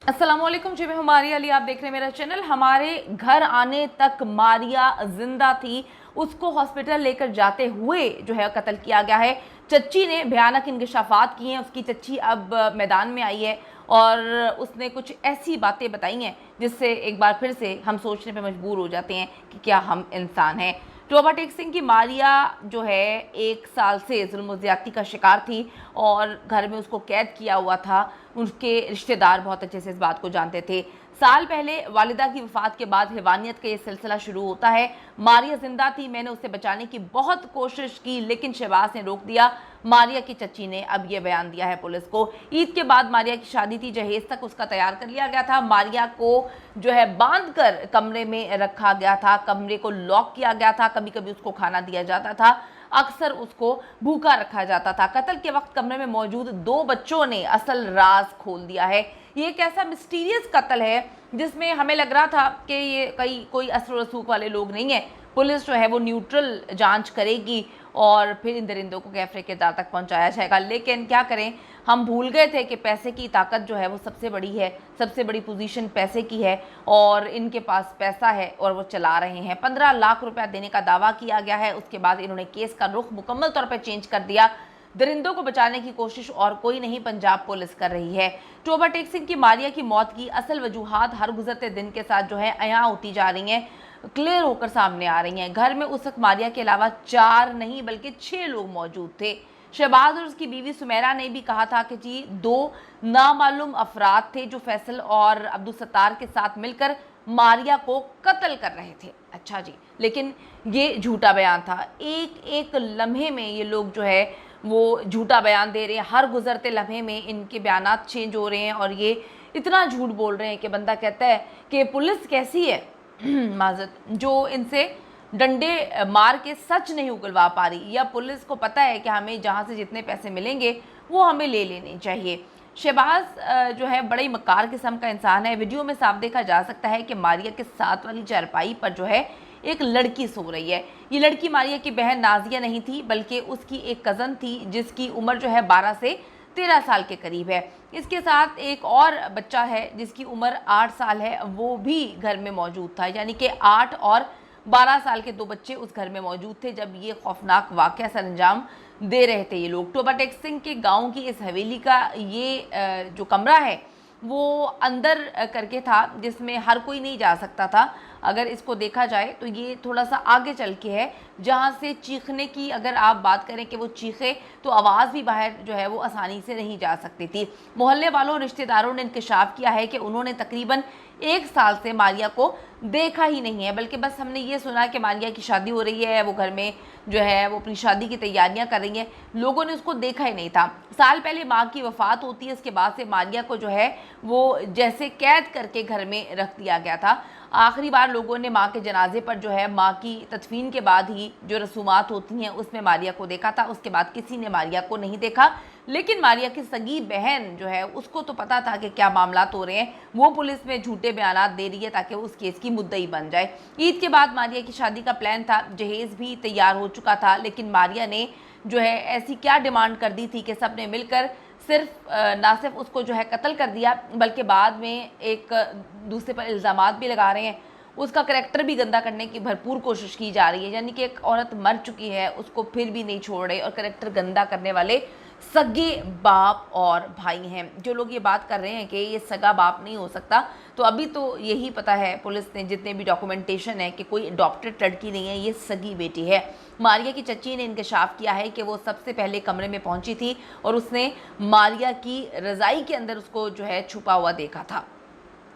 अस्सलामुअलैकुम जी, मैं हूं मारिया अली। आप देख रहे हैं मेरा चैनल। हमारे घर आने तक मारिया जिंदा थी, उसको हॉस्पिटल लेकर जाते हुए जो है कत्ल किया गया है। चच्ची ने भयानक इंकशाफात किए हैं। उसकी चच्ची अब मैदान में आई है और उसने कुछ ऐसी बातें बताई हैं जिससे एक बार फिर से हम सोचने पे मजबूर हो जाते हैं कि क्या हम इंसान हैं। टोबा टेक सिंह की मारिया जो है 1 साल से जुल्म ज़्यादती का शिकार थी और घर में उसको कैद किया हुआ था। उसके रिश्तेदार बहुत अच्छे से इस बात को जानते थे। साल पहले वालिदा की वफात के बाद हैवानियत का ये सिलसिला शुरू होता है। मारिया जिंदा थी, मैंने उसे बचाने की बहुत कोशिश की लेकिन शहबाज ने रोक दिया। मारिया की चच्ची ने अब ये बयान दिया है पुलिस को। ईद के बाद मारिया की शादी थी, जहेज तक उसका तैयार कर लिया गया था। मारिया को जो है बांध कर कमरे में रखा गया था, कमरे को लॉक किया गया था। कभी कभी उसको खाना दिया जाता था, अक्सर उसको भूखा रखा जाता था। कत्ल के वक्त कमरे में मौजूद 2 बच्चों ने असल राज खोल दिया है। ये एक ऐसा मिस्टीरियस कत्ल है जिसमें हमें लग रहा था कि ये कोई असर रसूख वाले लोग नहीं है। पुलिस जो है वो न्यूट्रल जांच करेगी और फिर इन दरिंदों को कैफरे किरदार तक पहुंचाया जाएगा। लेकिन क्या करें, हम भूल गए थे कि पैसे की ताकत जो है वो सबसे बड़ी है। सबसे बड़ी पोजीशन पैसे की है और इनके पास पैसा है और वो चला रहे हैं। 15 लाख रुपया देने का दावा किया गया है। उसके बाद इन्होंने केस का रुख मुकम्मल तौर पर चेंज कर दिया। दरिंदों को बचाने की कोशिश और कोई नहीं, पंजाब पुलिस कर रही है। टोबा टेक सिंह की मारिया की मौत की असल वजूहात हर गुजरते दिन के साथ जो है अयां होती जा रही हैं, क्लियर होकर सामने आ रही हैं। घर में उस वक्त मारिया के अलावा 4 नहीं बल्कि 6 लोग मौजूद थे। शहबाज और उसकी बीवी सुमेरा ने भी कहा था कि जी 2 नामालूम अफराद थे जो फैसल और अब्दुल सत्तार के साथ मिलकर मारिया को कत्ल कर रहे थे। अच्छा जी, लेकिन ये झूठा बयान था। एक एक लम्हे में ये लोग जो है वो झूठा बयान दे रहे हैं। हर गुजरते लम्हे में इनके बयानात चेंज हो रहे हैं और ये इतना झूठ बोल रहे हैं कि बंदा कहता है कि पुलिस कैसी है माजत, जो इनसे डंडे मार के सच नहीं उगलवा पा रही, या पुलिस को पता है कि हमें जहाँ से जितने पैसे मिलेंगे वो हमें ले लेने चाहिए। शहबाज जो है बड़े मक्कार किस्म का इंसान है। वीडियो में साफ देखा जा सकता है कि मारिया के साथ वाली चारपाई पर जो है एक लड़की सो रही है। ये लड़की मारिया की बहन नाजिया नहीं थी बल्कि उसकी एक कज़न थी जिसकी उम्र जो है 12 से 13 साल के करीब है। इसके साथ एक और बच्चा है जिसकी उम्र 8 साल है, वो भी घर में मौजूद था। यानी कि 8 और 12 साल के 2 बच्चे उस घर में मौजूद थे जब ये खौफनाक वाक़या सर अंजाम दे रहे थे ये लोग। टोबा टेक सिंह के गाँव की इस हवेली का ये जो कमरा है वो अंदर करके था, जिसमें हर कोई नहीं जा सकता था। अगर इसको देखा जाए तो ये थोड़ा सा आगे चल के है, जहाँ से चीखने की अगर आप बात करें कि वो चीखे तो आवाज़ भी बाहर जो है वो आसानी से नहीं जा सकती थी। मोहल्ले वालों रिश्तेदारों ने इंकशाफ किया है कि उन्होंने तकरीबन 1 साल से मारिया को देखा ही नहीं है, बल्कि बस हमने ये सुना कि मारिया की शादी हो रही है, वो घर में जो है वो अपनी शादी की तैयारियां कर रही हैं। लोगों ने उसको देखा ही नहीं था। साल पहले माँ की वफ़ात होती है, इसके बाद से मारिया को जो है वो जैसे कैद करके घर में रख दिया गया था। आखिरी बार लोगों ने माँ के जनाजे पर जो है माँ की तदफीन के बाद ही जो रसूमात होती हैं उसमें मारिया को देखा था। उसके बाद किसी ने मारिया को नहीं देखा। लेकिन मारिया की सगी बहन जो है उसको तो पता था कि क्या मामलात हो रहे हैं। वो पुलिस में झूठे बयानात दे रही है ताकि उस केस की मुद्दई बन जाए। ईद के बाद मारिया की शादी का प्लान था, जहेज भी तैयार हो चुका था, लेकिन मारिया ने जो है ऐसी क्या डिमांड कर दी थी कि सब ने मिलकर सिर्फ ना सिर्फ उसको जो है कत्ल कर दिया बल्कि बाद में एक दूसरे पर इल्ज़ामात भी लगा रहे हैं। उसका करैक्टर भी गंदा करने की भरपूर कोशिश की जा रही है। यानी कि एक औरत मर चुकी है, उसको फिर भी नहीं छोड़ रहे और करैक्टर गंदा करने वाले सगे बाप और भाई हैं। जो लोग ये बात कर रहे हैं कि ये सगा बाप नहीं हो सकता, तो अभी तो यही पता है पुलिस ने जितने भी डॉक्यूमेंटेशन है कि कोई अडॉप्टेड लड़की नहीं है, ये सगी बेटी है। मारिया की चच्ची ने इंकशाफ किया है कि वो सबसे पहले कमरे में पहुंची थी और उसने मारिया की रज़ाई के अंदर उसको जो है छुपा हुआ देखा था।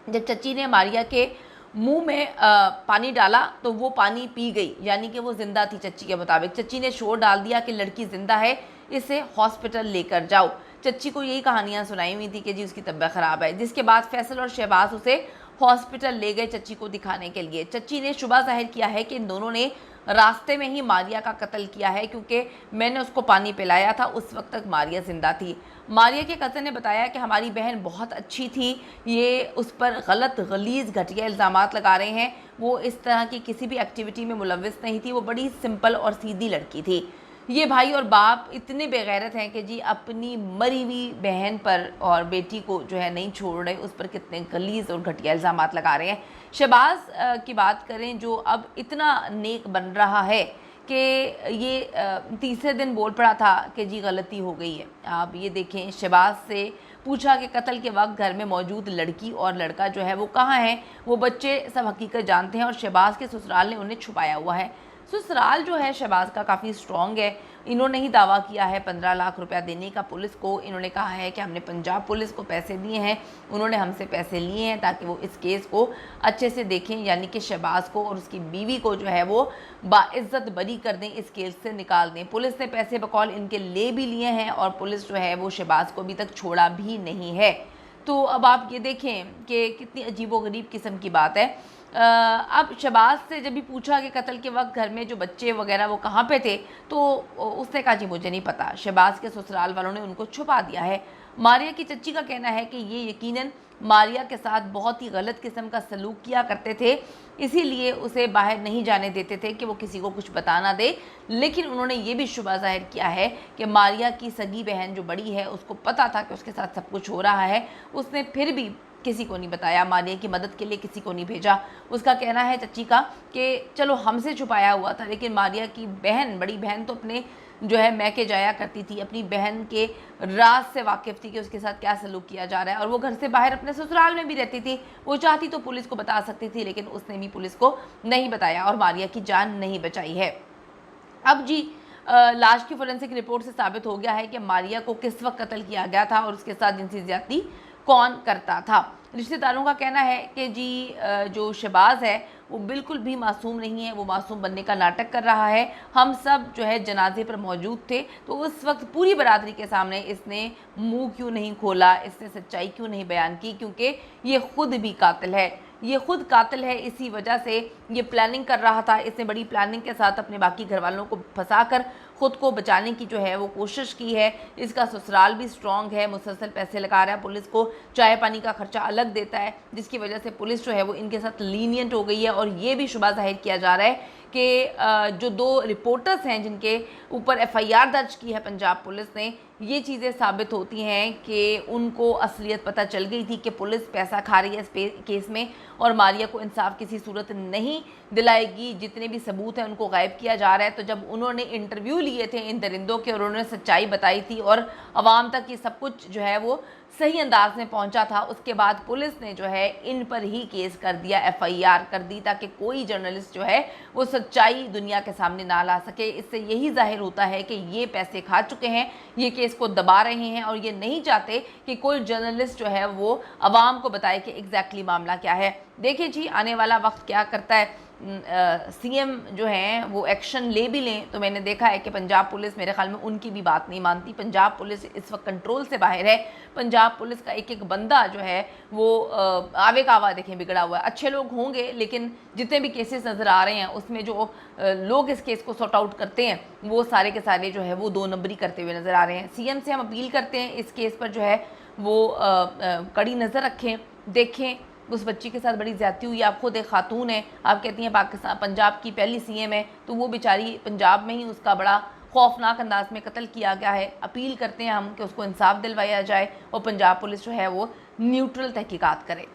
जब चच्ची ने मारिया के मुंह में पानी डाला तो वो पानी पी गई, यानी कि वो जिंदा थी। चच्ची के मुताबिक चच्ची ने शोर डाल दिया कि लड़की जिंदा है, इसे हॉस्पिटल लेकर जाओ। चच्ची को यही कहानियां सुनाई हुई थी कि जी उसकी तबीयत ख़राब है। जिसके बाद फैसल और शहबाज उसे हॉस्पिटल ले गए चच्ची को दिखाने के लिए। चच्ची ने शुबा जाहिर किया है कि इन दोनों ने रास्ते में ही मारिया का कत्ल किया है, क्योंकि मैंने उसको पानी पिलाया था, उस वक्त तक मारिया जिंदा थी। मारिया के कज़न ने बताया कि हमारी बहन बहुत अच्छी थी, ये उस पर गलत गलीज़ घटिया इल्ज़ामात लगा रहे हैं। वो इस तरह की किसी भी एक्टिविटी में मुलव्विस नहीं थी, वो बड़ी सिंपल और सीधी लड़की थी। ये भाई और बाप इतने बेगैरत हैं कि जी अपनी मरी हुई बहन पर और बेटी को जो है नहीं छोड़ रहे, उस पर कितने गलीज और घटिया इल्ज़ामात लगा रहे हैं। शहबाज की बात करें जो अब इतना नेक बन रहा है कि ये तीसरे दिन बोल पड़ा था कि जी गलती हो गई है। आप ये देखें, शहबाज से पूछा कि कत्ल के वक्त घर में मौजूद लड़की और लड़का जो है वो कहाँ हैं। वो बच्चे सब हकीकत जानते हैं और शहबाज के ससुराल ने उन्हें छुपाया हुआ है। ससुराल जो है शहबाज का काफ़ी स्ट्रॉन्ग है। इन्होंने ही दावा किया है 15 लाख रुपया देने का पुलिस को। इन्होंने कहा है कि हमने पंजाब पुलिस को पैसे दिए हैं, उन्होंने हमसे पैसे लिए हैं ताकि वो इस केस को अच्छे से देखें, यानी कि शहबाज को और उसकी बीवी को जो है वो बाइज्जत बरी कर दें, इस केस से निकाल दें। पुलिस ने पैसे बकौल इनके ले भी लिए हैं और पुलिस जो है वो शहबाज को अभी तक छोड़ा भी नहीं है। तो अब आप ये देखें कि कितनी अजीबोगरीब किस्म की बात है। अब शहबाज से जब भी पूछा कि कत्ल के वक्त घर में जो बच्चे वगैरह वो कहाँ पे थे, तो उसने कहा जी मुझे नहीं पता, शहबाज के ससुराल वालों ने उनको छुपा दिया है। मारिया की चच्ची का कहना है कि ये यकीनन मारिया के साथ बहुत ही गलत किस्म का सलूक किया करते थे, इसीलिए उसे बाहर नहीं जाने देते थे कि वो किसी को कुछ बता ना दे। लेकिन उन्होंने ये भी शुबा जाहिर किया है कि मारिया की सगी बहन जो बड़ी है उसको पता था कि उसके साथ सब कुछ हो रहा है, उसने फिर भी किसी को नहीं बताया, मारिया की मदद के लिए किसी को नहीं भेजा। उसका कहना है चच्ची का कि चलो हमसे छुपाया हुआ था, लेकिन मारिया की बहन, बड़ी बहन तो अपने जो है मैके जाया करती थी, अपनी बहन के राज से वाकिफ़ थी कि उसके साथ क्या सलूक किया जा रहा है, और वो घर से बाहर अपने ससुराल में भी रहती थी। वो चाहती तो पुलिस को बता सकती थी, लेकिन उसने भी पुलिस को नहीं बताया और मारिया की जान नहीं बचाई है। अब जी लाश की फोरेंसिक रिपोर्ट से साबित हो गया है कि मारिया को किस वक्त कत्ल किया गया था और उसके साथ जिनसी ज्यादती कौन करता था। रिश्तेदारों का कहना है कि जी जो शहबाज है वो बिल्कुल भी मासूम नहीं है, वो मासूम बनने का नाटक कर रहा है। हम सब जो है जनाजे पर मौजूद थे, तो उस वक्त पूरी बरादरी के सामने इसने मुंह क्यों नहीं खोला, इसने सच्चाई क्यों नहीं बयान की, क्योंकि ये खुद भी कातिल है। ये खुद कातिल है, इसी वजह से ये प्लानिंग कर रहा था। इसने बड़ी प्लानिंग के साथ अपने बाकी घर वालों को फंसाकर खुद को बचाने की जो है वो कोशिश की है। इसका ससुराल भी स्ट्रॉन्ग है, मुसलसल पैसे लगा रहा है, पुलिस को चाय पानी का खर्चा अलग देता है, जिसकी वजह से पुलिस जो है वो इनके साथ लीनियंट हो गई है। और ये भी शुबा जाहिर किया जा रहा है कि जो 2 रिपोर्टर्स हैं जिनके ऊपर FIR दर्ज की है पंजाब पुलिस ने, ये चीज़ें साबित होती हैं कि उनको असलियत पता चल गई थी कि पुलिस पैसा खा रही है इस केस में और मारिया को इंसाफ किसी सूरत नहीं दिलाएगी। जितने भी सबूत हैं उनको गायब किया जा रहा है। तो जब उन्होंने इंटरव्यू लिए थे इन दरिंदों के और उन्होंने सच्चाई बताई थी और आवाम तक ये सब कुछ जो है वो सही अंदाज में पहुंचा था, उसके बाद पुलिस ने जो है इन पर ही केस कर दिया, FIR कर दी, ताकि कोई जर्नलिस्ट जो है वो सच्चाई दुनिया के सामने ना ला सके। इससे यही जाहिर होता है कि ये पैसे खा चुके हैं, ये केस को दबा रहे हैं और ये नहीं चाहते कि कोई जर्नलिस्ट जो है वो आवाम को बताए कि एग्जैक्टली मामला क्या है। देखिए जी आने वाला वक्त क्या करता है। CM जो हैं वो एक्शन ले भी लें, तो मैंने देखा है कि पंजाब पुलिस मेरे ख्याल में उनकी भी बात नहीं मानती। पंजाब पुलिस इस वक्त कंट्रोल से बाहर है। पंजाब पुलिस का एक बंदा जो है वो आवे का आवा देखें बिगड़ा हुआ है। अच्छे लोग होंगे, लेकिन जितने भी केसेस नज़र आ रहे हैं उसमें जो लोग इस केस को सॉर्ट आउट करते हैं वो सारे के सारे जो है वो 2 नंबरी करते हुए नज़र आ रहे हैं। CM से हम अपील करते हैं इस केस पर जो है वो कड़ी नज़र रखें, देखें। उस बच्ची के साथ बड़ी ज़्यादती हुई। आप खुद एक खातून है, आप कहती हैं पाकिस्तान पंजाब की पहली CM है, तो वो बेचारी पंजाब में ही उसका बड़ा खौफनाक अंदाज में कत्ल किया गया है। अपील करते हैं हम कि उसको इंसाफ दिलवाया जाए और पंजाब पुलिस जो है वो न्यूट्रल तहकीकात करे।